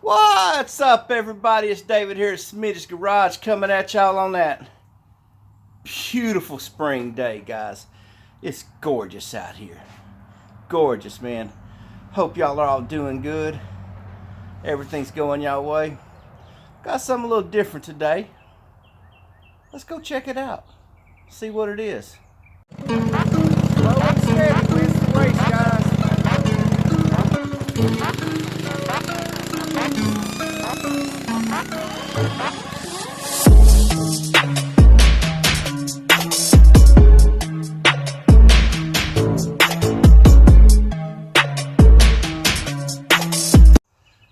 What's up, everybody? It's David here at Smitty's Garage coming at y'all on that beautiful spring day, guys. It's gorgeous out here. Gorgeous, man. Hope y'all are all doing good. Everything's going y'all way. Got something a little different today. Let's go check it out. See what it is. Slow and steady wins the race, guys.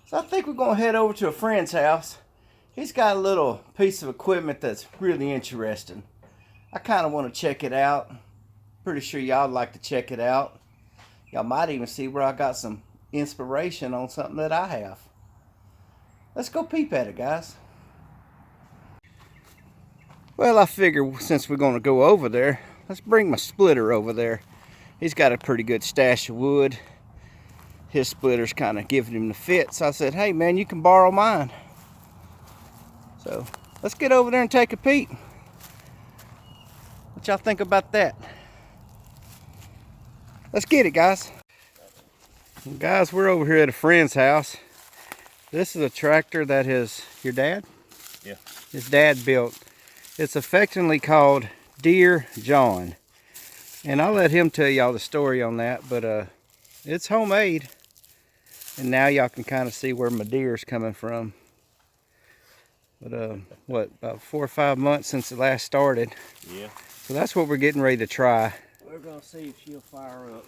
So I think we're going to head over to a friend's house. He's got a little piece of equipment that's really interesting. I kind of want to check it out. Pretty sure y'all would like to check it out. Y'all might even see where I got some inspiration on something that I have. Let's go peep at it, guys. Well, I figure since we're going to go over there, let's bring my splitter over there. He's got a pretty good stash of wood. His splitter's kind of giving him the fit. So I said, hey man, you can borrow mine. So let's get over there and take a peek. What y'all think about that? Let's get it, guys. Well, guys, we're over here at a friend's house. This is a tractor that your dad? Yeah. His dad built. It's affectionately called Dear John. And I'll let him tell y'all the story on that, but it's homemade. And now y'all can kind of see where my deer's coming from. But what, about 4 or 5 months since it last started. Yeah. So that's what we're getting ready to try. We're gonna see if she'll fire up.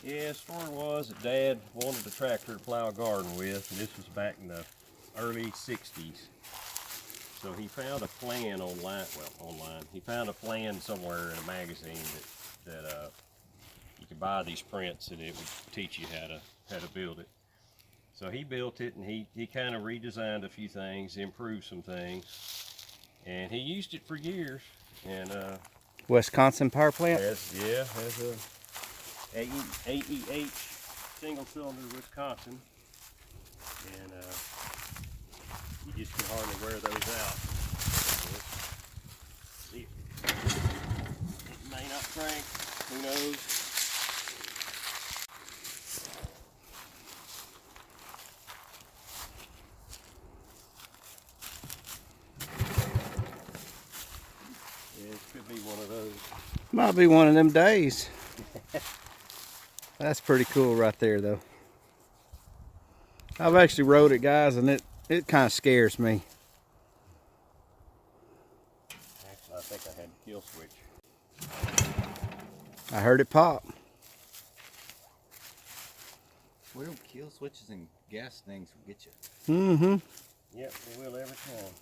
Yeah, story was that Dad wanted a tractor to plow a garden with, and this was back in the early 60s. So he found a plan online, he found a plan somewhere in a magazine that you could buy these prints and it would teach you how to build it. So he built it, and he kind of redesigned a few things, improved some things, and he used it for years. And Wisconsin power plant? has a AEH single cylinder Wisconsin, and you just can hardly wear those out. See, it may not crank, who knows? Yeah, it could be one of those. Might be one of them days. That's pretty cool right there, though. I've actually rode it, guys, and it kind of scares me. Actually, I think I had the kill switch. I heard it pop. Well, kill switches and gas things will get you. Mm-hmm. Yep, they will every time.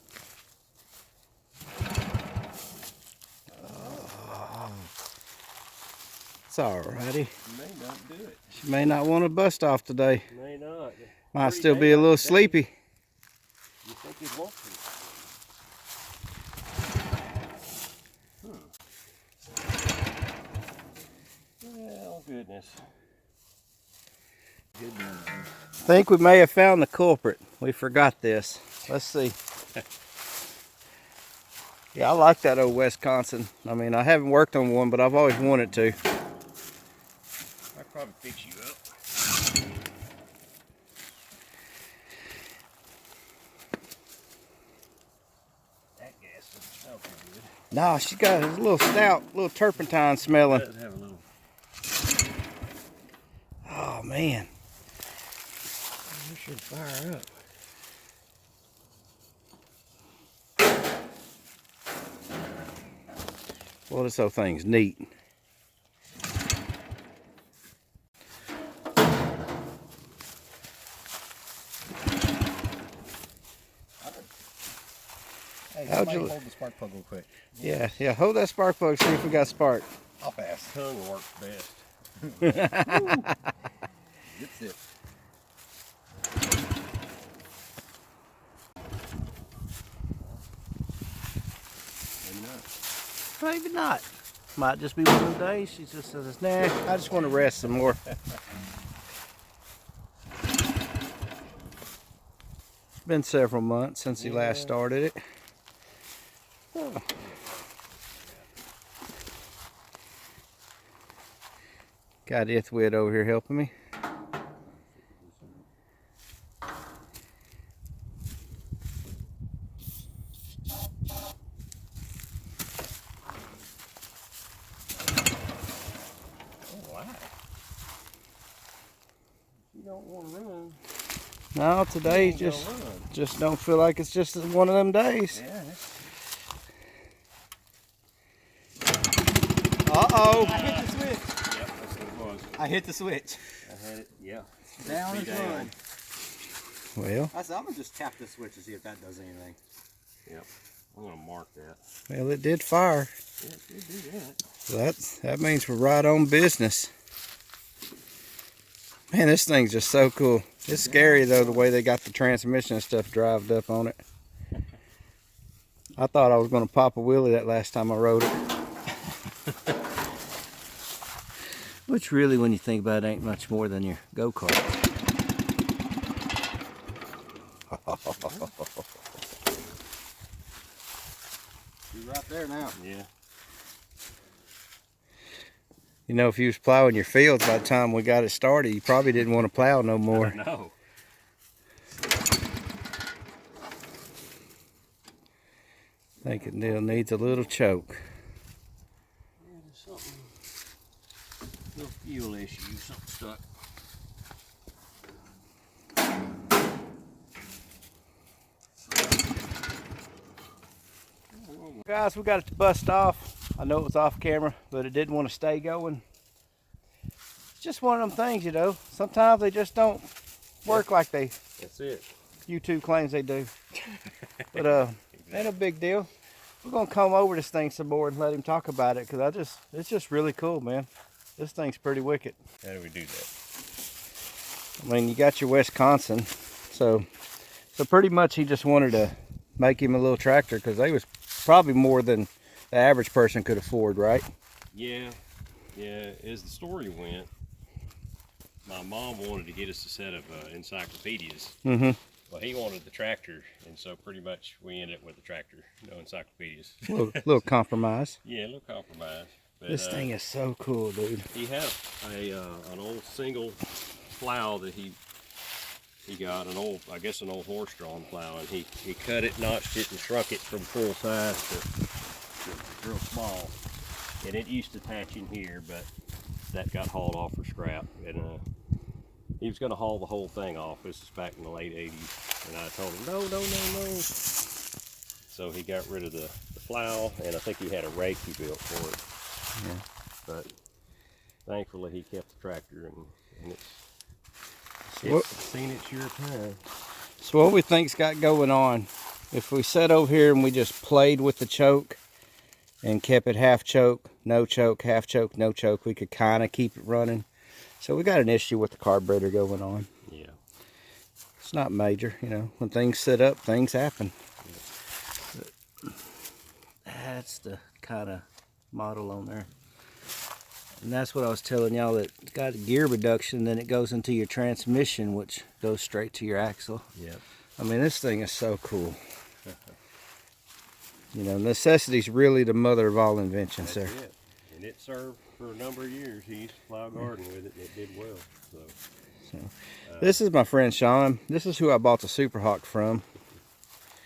It's alrighty. You may not do it. She may not want to bust off today. May not. Might still be a little sleepy. You think you'd want to? Well, goodness. Good one. I think we may have found the culprit. We forgot this. Let's see. Yeah, I like that old Wisconsin. I mean, I haven't worked on one, but I've always wanted to. I'll probably fix you up. That gas doesn't smell too good. Nah, she got a little stout, little turpentine smelling. It does have a little. Oh, man. You should fire up. Well, this whole thing's neat. Hey, How'd somebody you- hold the spark plug real quick. Yeah, hold that spark plug, see if we got spark. I'll pass. Tongue works best. That's it. Maybe not. Maybe not. Might just be one of them days. She just says, nah, I just want to rest some more. It's been several months since he last started it. Oh. Got Ithwit over here helping me. You don't want to run. No, today just don't feel like it's just one of them days. Yeah. Uh-oh. I hit the switch. Yep, that's what it was. I hit the switch. I had it, yeah. Down and run. Well, I'm going to just tap the switch to see if that does anything. Yep. I'm going to mark that. well, it did fire. Yeah, it did do that. So that means we're right on business. Man, this thing's just so cool. It's scary though, the way they got the transmission and stuff drived up on it. I thought I was going to pop a wheelie that last time I rode it. Which really, when you think about it, ain't much more than your go-kart. You're right there now. Yeah. You know, if you was plowing your fields by the time we got it started, you probably didn't want to plow no more. No. I think it still needs a little choke. Yeah, there's something. Little fuel issue, something stuck. Guys, we got it to bust off. I know it was off camera, but it didn't want to stay going. It's just one of them things, you know. Sometimes they just don't work like That's it. YouTube claims they do. But ain't a big deal. We're gonna come over this thing some more and let him talk about it, because it's just really cool, man. This thing's pretty wicked. How do we do that? I mean, you got your Wisconsin, so pretty much he just wanted to make him a little tractor, because they was probably more than the average person could afford, right? Yeah. As the story went, my mom wanted to get us a set of encyclopedias. Mm-hmm. Well, he wanted the tractor, and so pretty much we ended up with the tractor, no encyclopedias. Little compromise. Yeah, a little compromise. But, This thing is so cool, dude. He had an old single plow that he got, an old horse-drawn plow, and he cut it, notched it, and shrunk it from full size to real small. And it used to attach in here, but that got hauled off for scrap. And he was going to haul the whole thing off. This is back in the late 80s. And I told him, no. So he got rid of the plow, and I think he had a rake he built for it. Yeah. But thankfully he kept the tractor, and So it's seen its your time. So what we think's got going on, if we sat over here and we just played with the choke and kept it half choke, no choke, half choke, no choke, we could kind of keep it running. So we got an issue with the carburetor going on. Yeah. It's not major, you know. When things sit up, things happen. But that's the kind of model on there. And that's what I was telling y'all, that it's got gear reduction, then it goes into your transmission, which goes straight to your axle. Yeah. I mean, this thing is so cool. You know, necessity's really the mother of all inventions there. That's it. And it served for a number of years. He used to plow garden with it, and it did well. So this is my friend Sean. This is who I bought the Super Hawk from.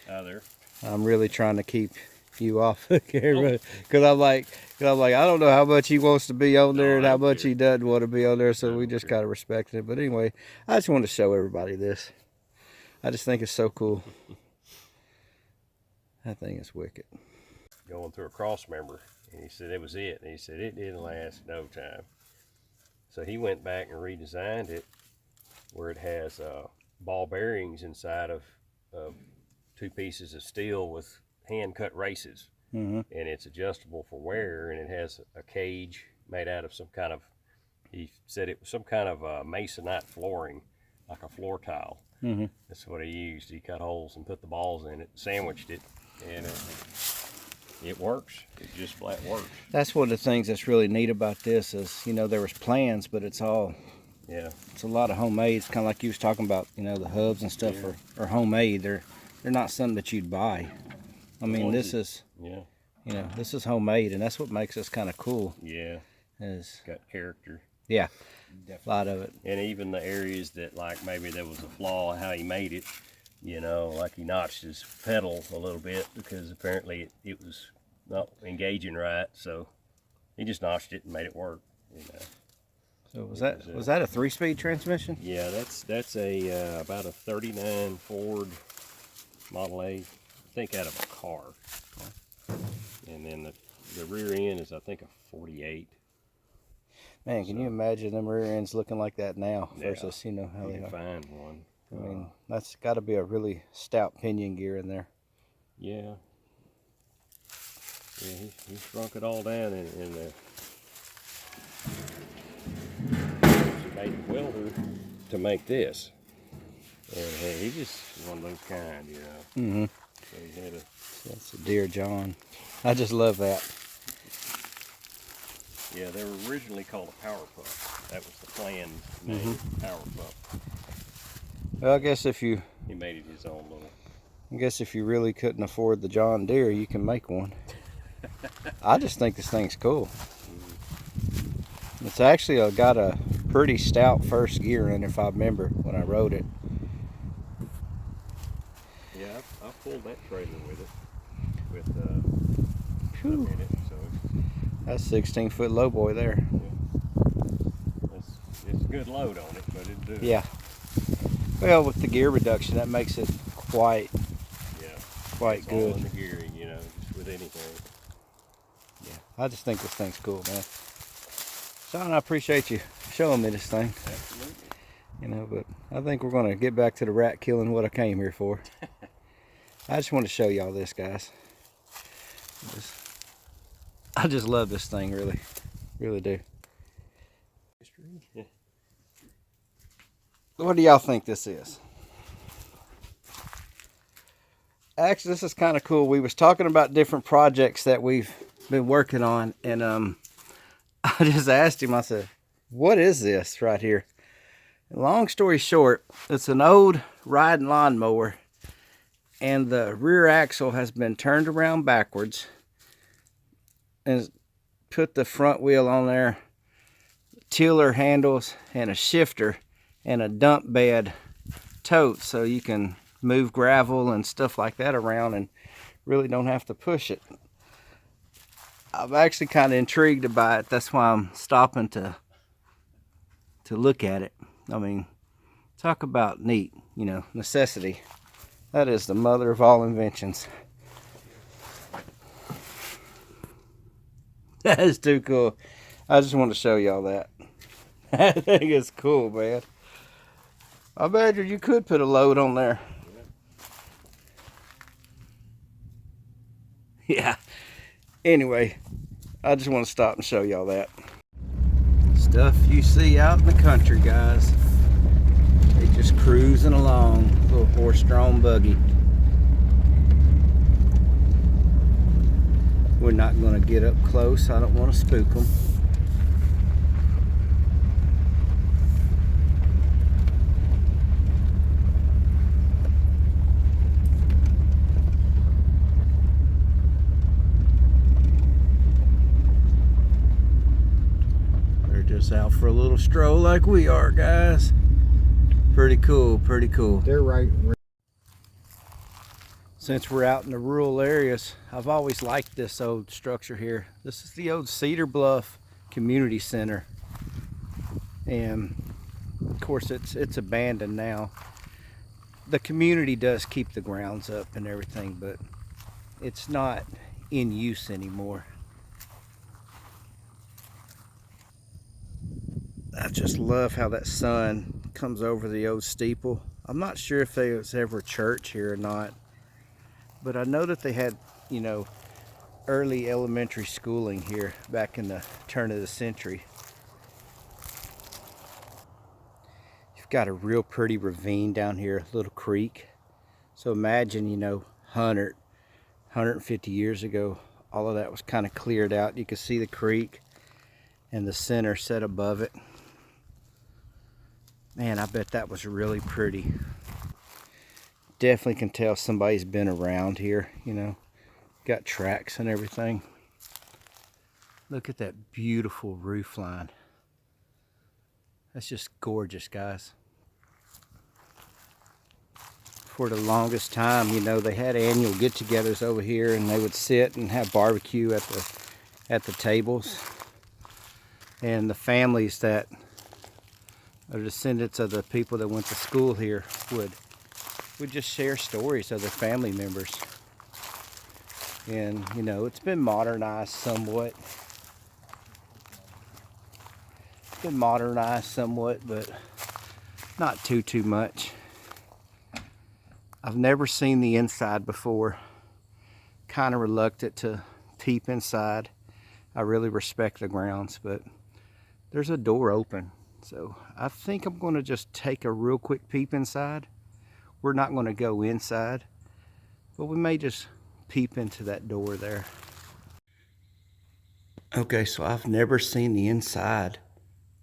out there. I'm really trying to keep you off the camera, because I'm like, I don't know how much he wants to be on there and how much he doesn't want to be on there, so we just gotta respect it. But anyway, I just wanted to show everybody this. I just think it's so cool. That thing is wicked. Going through a cross member, and he said it was it, and he said it didn't last no time. So he went back and redesigned it where it has ball bearings inside of two pieces of steel with hand cut races. Mm-hmm. And it's adjustable for wear, and it has a cage made out of some kind of, he said it was some kind of masonite flooring, like a floor tile. Mm-hmm. That's what he used. He cut holes and put the balls in it, sandwiched it, and it works. It just flat works. That's one of the things that's really neat about this is, you know, there was plans, but it's all, it's a lot of homemade. It's kind of like you was talking about, you know, the hubs and stuff are homemade. They're not something that you'd buy. I mean, this is, you know, this is homemade, and that's what makes us kind of cool. Yeah. Is got character. Yeah. Definitely. A lot of it. And even the areas that, like, maybe there was a flaw in how he made it, you know, like he notched his pedal a little bit because apparently it was not engaging right, so he just notched it and made it work, you know. So was that a 3-speed transmission? Yeah, that's a about a 39 Ford Model A, I think out of a car. And then the rear end is, I think, a 48. Man, can you imagine them rear ends looking like that now versus, you know, how they are? Find one. I mean, that's got to be a really stout pinion gear in there. Yeah. Yeah, he shrunk it all down in he made a welder to make this. And hey, he just one of those kind, you know. Mm-hmm. So he had That's a Dear John. I just love that. Yeah, they were originally called a powerpup. That was the planned name, powerpup. Well, I guess if you... He made it his own little... I guess if you really couldn't afford the John Deere, you can make one. I just think this thing's cool. It's actually got a pretty stout first gear in it, if I remember when I rode it. Yeah, I pulled that trailer with it, with stuff in it, so that's 16-foot lowboy there. Yeah. It's a good load on it, but it do. Yeah. Well, with the gear reduction, that makes it quite it's good. all in the gearing, you know, just with anything. Yeah, I just think this thing's cool, man. Sean, I appreciate you showing me this thing. Absolutely. You know, but I think we're going to get back to the rat killing, what I came here for. I just want to show y'all this, guys. I just love this thing, really. Really do. Yeah. What do y'all think this is? Actually, this is kind of cool. We was talking about different projects that we've been working on, and I just asked him, I said, what is this right here? And long story short, it's an old riding lawnmower, and the rear axle has been turned around backwards and put the front wheel on there, tiller handles, and a shifter, and a dump bed tote, so you can move gravel and stuff like that around and really don't have to push it. I'm actually kind of intrigued by it. That's why I'm stopping to look at it. I mean, talk about neat, you know, necessity. That is the mother of all inventions. That is too cool. I just want to show y'all that. That thing is cool, man. I bet you could put a load on there. Yeah. Anyway, I just want to stop and show y'all that. Stuff you see out in the country, guys. They just cruising along. Little horse-drawn buggy. We're not going to get up close. I don't want to spook them. Just out for a little stroll like we are, guys. Pretty cool, pretty cool. They're right. Since we're out in the rural areas, I've always liked this old structure here. This is the old Cedar Bluff Community Center, and of course it's abandoned now. The community does keep the grounds up and everything, but it's not in use anymore. I just love how that sun comes over the old steeple. I'm not sure if there was ever a church here or not, but I know that they had, you know, early elementary schooling here back in the turn of the century. You've got a real pretty ravine down here, a little creek. So imagine, you know, 150 years ago, all of that was kind of cleared out. You could see the creek and the center set above it. Man, I bet that was really pretty. Definitely can tell somebody's been around here, you know. Got tracks and everything. Look at that beautiful roof line. That's just gorgeous, guys. For the longest time, you know, they had annual get-togethers over here, and they would sit and have barbecue at the tables. And the families that are descendants of the people that went to school here would just share stories of their family members. And you know, it's been modernized somewhat. But not too much. I've never seen the inside before. Kind of reluctant to peep inside. I really respect the grounds, but there's a door open. So I think I'm gonna just take a real quick peep inside. We're not gonna go inside, but we may just peep into that door there. Okay, so I've never seen the inside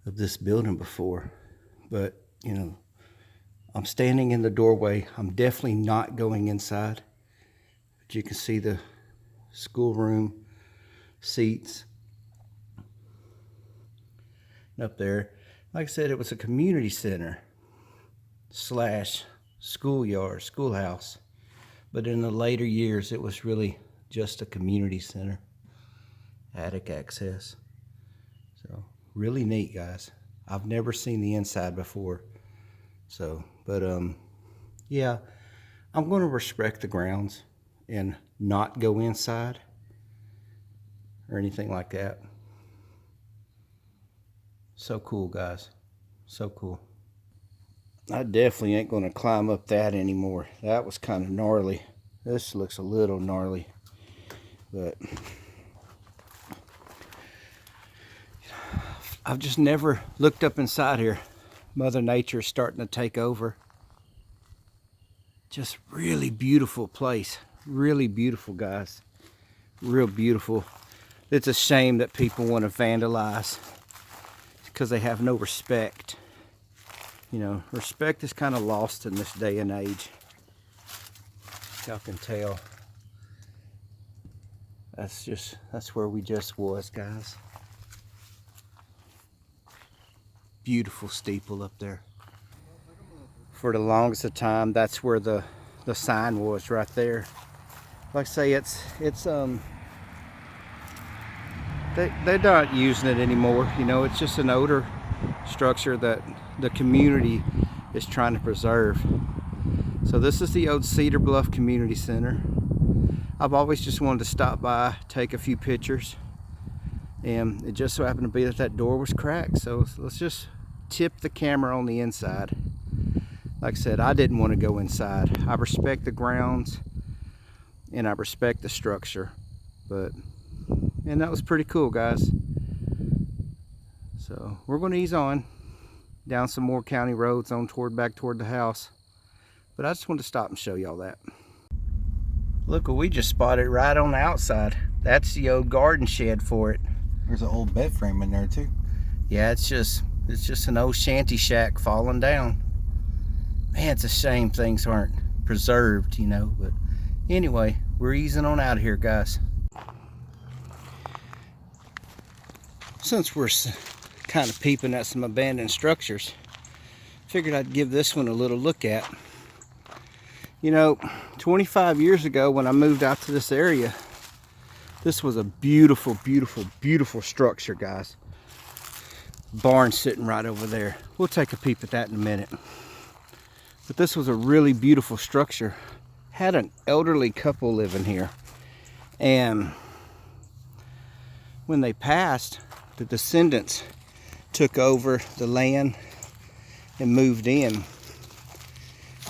of this building before, but you know, I'm standing in the doorway. I'm definitely not going inside. But you can see the schoolroom seats. And up there, like I said, it was a community center slash schoolyard, schoolhouse. But in the later years, it was really just a community center. Attic access. So, really neat, guys. I've never seen the inside before. So, but yeah, I'm going to respect the grounds and not go inside or anything like that. So cool, guys. So cool. I definitely ain't going to climb up that anymore. That was kind of gnarly. This looks a little gnarly, but I've just never looked up inside here. Mother Nature's starting to take over. Just really beautiful place. Really beautiful, guys. Real beautiful. It's a shame that people want to vandalize because they have no respect. You know, respect is kind of lost in this day and age. Y'all can tell. That's where we just was, guys. Beautiful steeple up there. For the longest of time, that's where the sign was, right there. Like I say, they're not using it anymore. You know, it's just an older structure that the community is trying to preserve. So this is the old Cedar Bluff Community Center. I've always just wanted to stop by, take a few pictures, and it just so happened to be that door was cracked. So let's just tip the camera on the inside. Like I said, I didn't want to go inside. I respect the grounds and I respect the structure, and that was pretty cool, guys. So we're going to ease on down some more county roads on back toward the house, but I just wanted to stop and show y'all that. Look what we just spotted right on the outside. That's the old garden shed for it. There's an old bed frame in there too. Yeah, it's just an old shanty shack falling down. Man, it's a shame things aren't preserved, you know, but anyway, we're easing on out of here, guys. Since we're kind of peeping at some abandoned structures, figured I'd give this one a little look at. You know, 25 years ago when I moved out to this area, this was a beautiful, beautiful, beautiful structure, guys. Barn sitting right over there. We'll take a peep at that in a minute. But this was a really beautiful structure. Had an elderly couple living here. And when they passed, the descendants took over the land and moved in.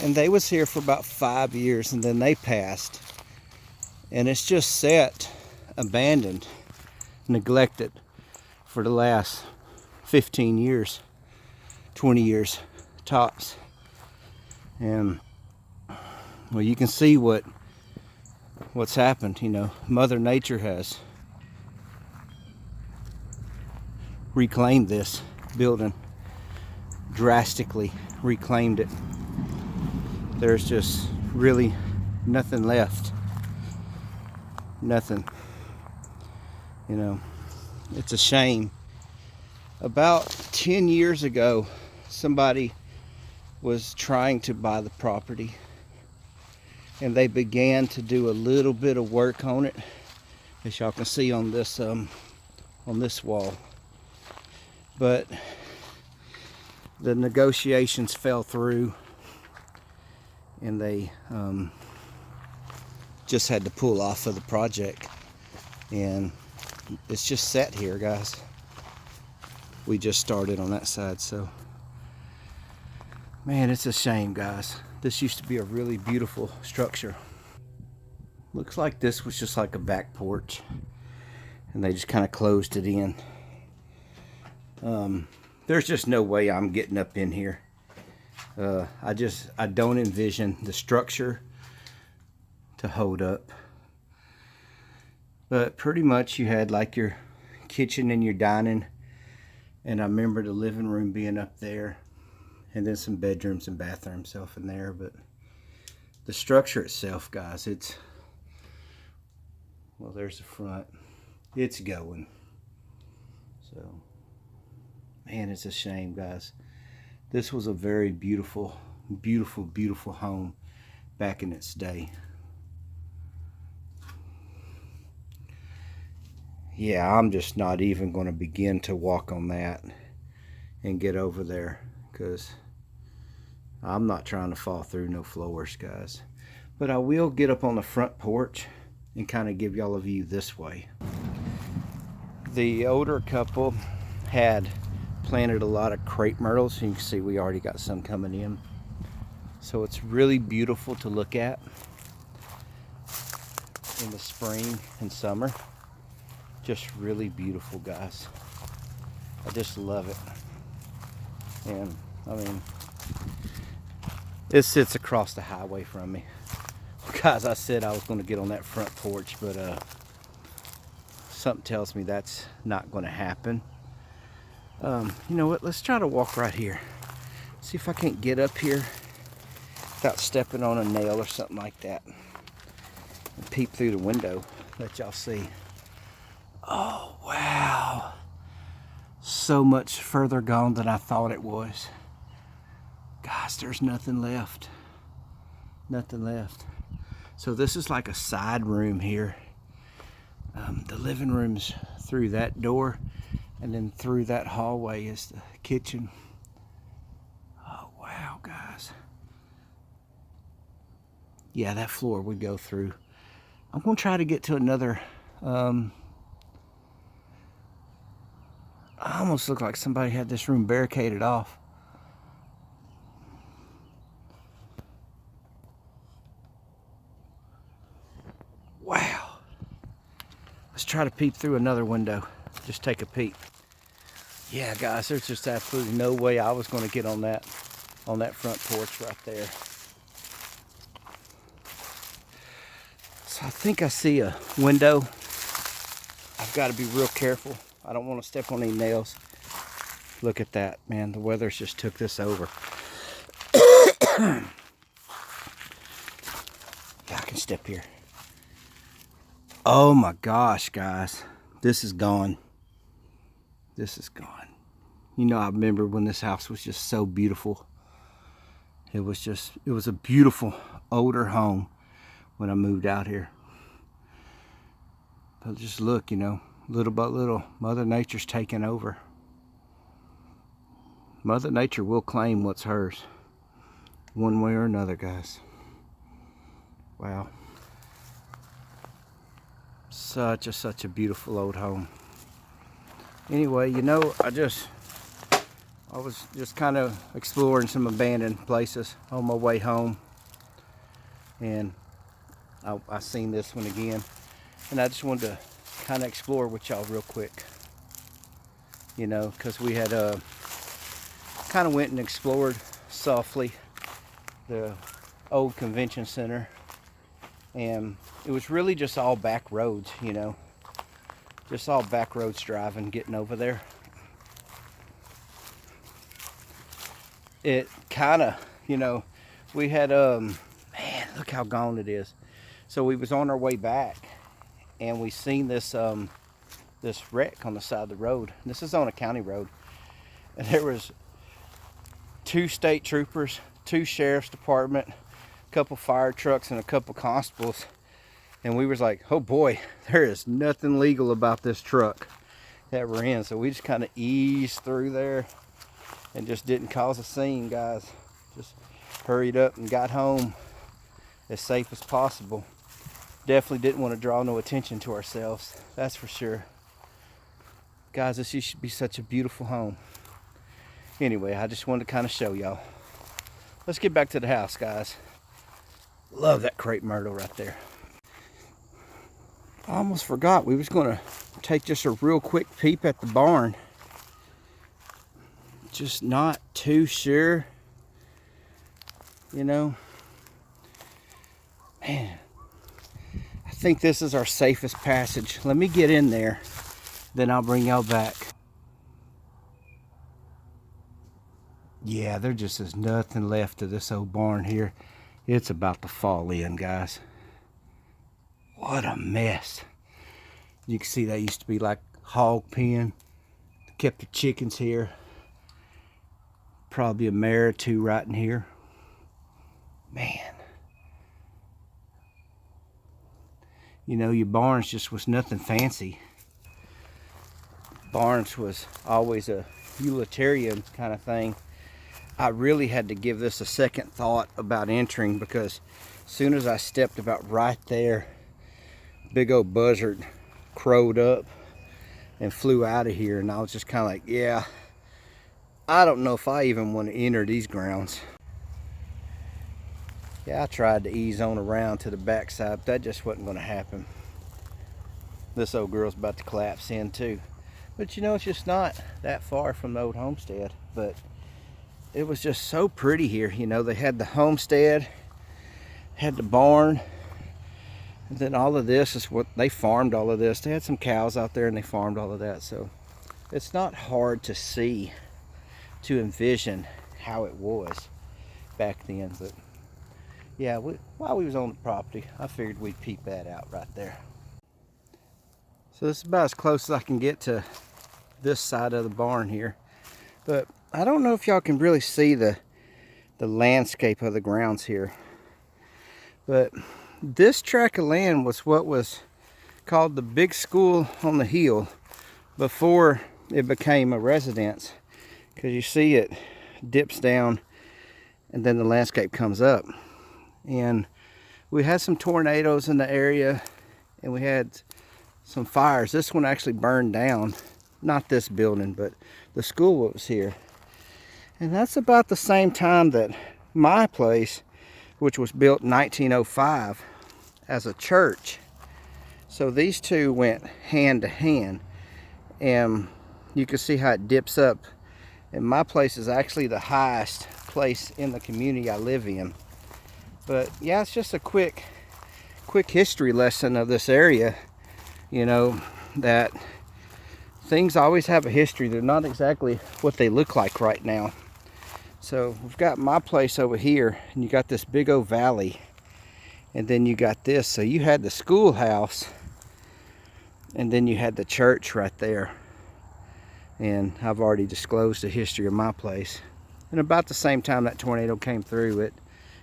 And they was here for about 5 years, and then they passed. And it's just sat abandoned, neglected for the last 15 years, 20 years tops. And well, you can see what what's happened. You know, Mother Nature has reclaimed this building, drastically reclaimed it. There's just really nothing left. Nothing. You know, it's a shame. About 10 years ago, somebody was trying to buy the property, and they began to do a little bit of work on it, as y'all can see on this wall. But the negotiations fell through, and they just had to pull off of the project, and it's just sat here, guys. We just started on that side, so man, it's a shame, guys. This used to be a really beautiful structure. Looks like this was just like a back porch, and they just kind of closed it in. There's just no way I'm getting up in here. I don't envision the structure to hold up. But pretty much you had like your kitchen and your dining, and I remember the living room being up there, and then some bedrooms and bathrooms off in there. But the structure itself, guys, well, there's the front. It's going. So, man, it's a shame, guys. This was a very beautiful, beautiful, beautiful home back in its day. Yeah, I'm just not even going to begin to walk on that and get over there, because I'm not trying to fall through no floors, guys. But I will get up on the front porch and kind of give y'all a view this way. The older couple had planted a lot of crepe myrtles. You can see we already got some coming in. So it's really beautiful to look at in the spring and summer. Just really beautiful, guys. I just love it. And I mean, it sits across the highway from me. Guys, I said I was going to get on that front porch, but something tells me that's not going to happen. You know what? Let's try to walk right here. See if I can't get up here without stepping on a nail or something like that. And peep through the window. Let y'all see. Oh, wow. So much further gone than I thought it was. Gosh, there's nothing left. Nothing left. So this is like a side room here. The living room's through that door, and then through that hallway is the kitchen. Oh, wow, guys. Yeah, that floor would go through. I'm going to try to get to another... I almost look like somebody had this room barricaded off. Wow. Let's try to peep through another window. Just take a peep. Yeah, guys, there's just absolutely no way I was going to get on that front porch right there. So I think I see a window. I've got to be real careful. I don't want to step on any nails. Look at that, man. The weather's just took this over. Yeah, I can step here. Oh my gosh, guys. This is gone. This is gone. You know, I remember when this house was just so beautiful. It was a beautiful older home when I moved out here. But just look, you know, little by little, Mother Nature's taking over. Mother Nature will claim what's hers, one way or another, guys. Wow. Such a beautiful old home. Anyway, you know, I was just kind of exploring some abandoned places on my way home, and I seen this one again, and I just wanted to kind of explore with y'all real quick, you know, because we had kind of went and explored softly the old convention center And it was really just all back roads, you know. Just all back roads driving, getting over there. It kind of, you know, we had, man, look how gone it is. So we was on our way back, and we seen this this wreck on the side of the road. This is on a county road. And there was 2 state troopers, 2 sheriff's department, a couple fire trucks, and a couple constables. And we was like, oh boy, there is nothing legal about this truck that we're in. So we just kind of eased through there and just didn't cause a scene, guys. Just hurried up and got home as safe as possible. Definitely didn't want to draw no attention to ourselves, that's for sure. Guys, this used to be such a beautiful home. Anyway, I just wanted to kind of show y'all. Let's get back to the house, guys. Love that crepe myrtle right there. I almost forgot we was going to take just a real quick peep at the barn. Just not too sure, you know. Man, I think this is our safest passage. Let me get in there, then I'll bring y'all back. Yeah, there just is nothing left of this old barn here. It's about to fall in, guys. What a mess. You can see that used to be like hog pen. Kept the chickens here. Probably a mare or 2 right in here. Man. You know, your barns just was nothing fancy. Barns was always a utilitarian kind of thing. I really had to give this a second thought about entering, because as soon as I stepped about right there, big old buzzard crowed up and flew out of here, and I was just kind of like, yeah, I don't know if I even want to enter these grounds. Yeah, I tried to ease on around to the backside, but that just wasn't going to happen. This old girl's about to collapse in too. But you know, it's just not that far from the old homestead. But it was just so pretty here. You know, they had the homestead, had the barn, and then all of this is what they farmed. All of this, they had some cows out there and they farmed all of that. So it's not hard to see, to envision how it was back then. But yeah, while we was on the property, I figured we'd peep that out right there. So this is about as close as I can get to this side of the barn here. But I don't know if y'all can really see the landscape of the grounds here. But this tract of land was what was called the big school on the hill before it became a residence. Because you see it dips down and then the landscape comes up. And we had some tornadoes in the area, and we had some fires. This one actually burned down, not this building, but the school that was here. And that's about the same time that my place, which was built in 1905 as a church. So these two went hand to hand, and you can see how it dips up. And my place is actually the highest place in the community I live in. But yeah, it's just a quick history lesson of this area. You know, that things always have a history. They're not exactly what they look like right now. So we've got my place over here, and you got this big old valley, and then you got this. So you had the schoolhouse, and then you had the church right there. And I've already disclosed the history of my place. And about the same time that tornado came through,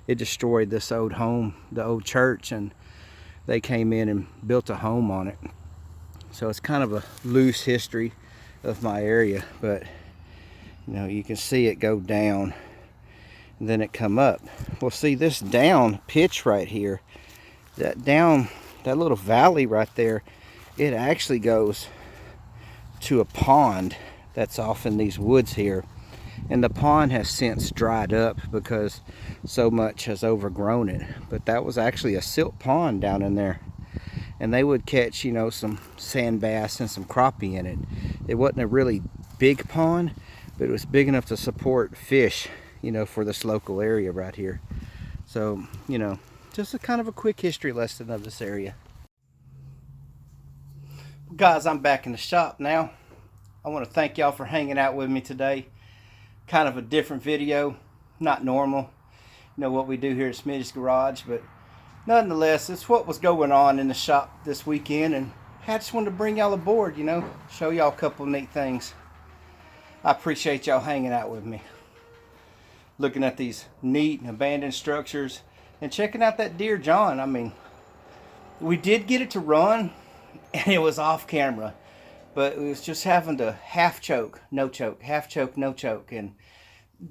it destroyed this old home, the old church, and they came in and built a home on it. So it's kind of a loose history of my area, but you know, you can see it go down and then it come up. Well, see this down pitch right here, that little valley right there, it actually goes to a pond that's off in these woods here. And the pond has since dried up because so much has overgrown it. But that was actually a silt pond down in there. And they would catch, you know, some sand bass and some crappie in it. It wasn't a really big pond, but it was big enough to support fish, you know, for this local area right here. So, you know, just a kind of a quick history lesson of this area. Guys, I'm back in the shop now. I want to thank y'all for hanging out with me today. Kind of a different video, not normal. You know what we do here at Smitty's Garage, but nonetheless, it's what was going on in the shop this weekend, and I just wanted to bring y'all aboard, you know, show y'all a couple of neat things. I appreciate y'all hanging out with me, looking at these neat and abandoned structures, and checking out that deer John. I mean, we did get it to run, and it was off camera, but it was just having to half choke, no choke, half choke, no choke, and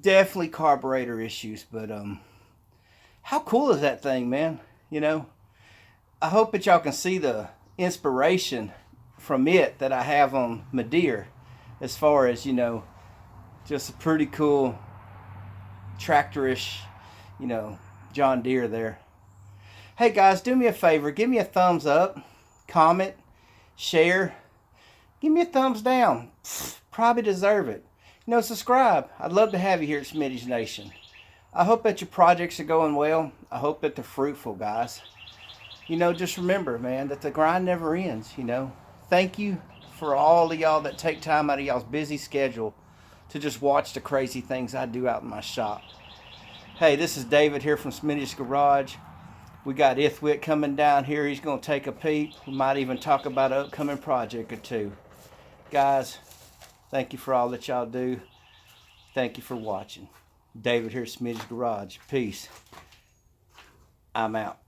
definitely carburetor issues. But how cool is that thing, man? You know, I hope that y'all can see the inspiration from it that I have on my deer, as far as, you know, just a pretty cool tractorish, you know, John Deere there. Hey guys, do me a favor, give me a thumbs up, comment, share, give me a thumbs down. Probably deserve it. You know, subscribe. I'd love to have you here at Smitty's Nation. I hope that your projects are going well. I hope that they're fruitful, guys. You know, just remember, man, that the grind never ends, you know. Thank you for all of y'all that take time out of y'all's busy schedule to just watch the crazy things I do out in my shop. Hey, this is David here from Smitty's Garage. We got Ithwit coming down here. He's going to take a peek. We might even talk about an upcoming project or two. Guys, thank you for all that y'all do. Thank you for watching. David here at Smitty's Garage. Peace. I'm out.